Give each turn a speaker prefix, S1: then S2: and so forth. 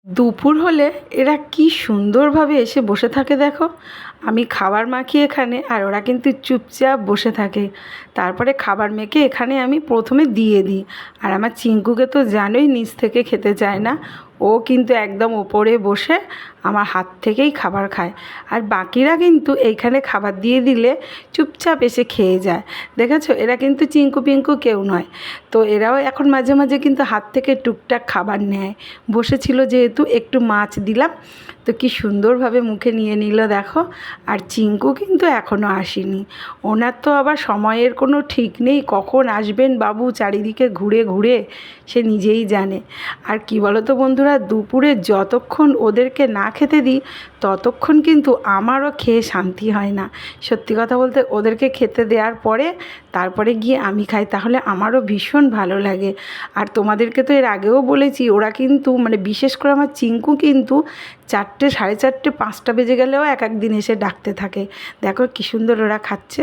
S1: দুপুর হলে এরা কি সুন্দরভাবে এসে বসে থাকে দেখো। আমি খাবার মাখি এখানে আর ওরা কিন্তু চুপচাপ বসে থাকে। তারপরে খাবার মেখে এখানে আমি প্রথমে দিয়ে দিই। আর আমার চিঙ্কুকে তো জানোই, নিচ থেকে খেতে চায় না। ও কিন্তু একদম ওপরে বসে আমার হাত থেকেই খাবার খায়। আর বাকিরা কিন্তু এইখানে খাবার দিয়ে দিলে চুপচাপ এসে খেয়ে যায়। দেখেছো, এরা কিন্তু চিঙ্কু পিঙ্কু কেউ নয়। তো এরাও এখন মাঝে মাঝে কিন্তু হাত থেকে টুকটাক খাবার নেয়। বসেছিল যেহেতু একটু মাছ দিলাম, তো কি সুন্দরভাবে মুখে নিয়ে নিল দেখো। আর চিঙ্কু কিন্তু এখনও আসেনি। ওনার তো আবার সময়ের কোনো ঠিক নেই, কখন আসবেন বাবু, চারিদিকে ঘুরে ঘুরে সে নিজেই জানে। আর কি বলো তো বন্ধুরা, দুপুরে যতক্ষণ ওদেরকে না খেতে দিই ততক্ষণ কিন্তু আমারও খেয়ে শান্তি হয় না। সত্যি কথা বলতে, ওদেরকে খেতে দেওয়ার পরে তারপরে গিয়ে আমি খাই, তাহলে আমারও ভীষণ ভালো লাগে। আর তোমাদেরকে তো এর আগেও বলেছি, ওরা কিন্তু বিশেষ করে আমার চিঙ্কু কিন্তু 4টে, 4:30, 5টা বেজে গেলেও এক দিন এসে ডাকতে থাকে। দেখো কি সুন্দর ওরা খাচ্ছে।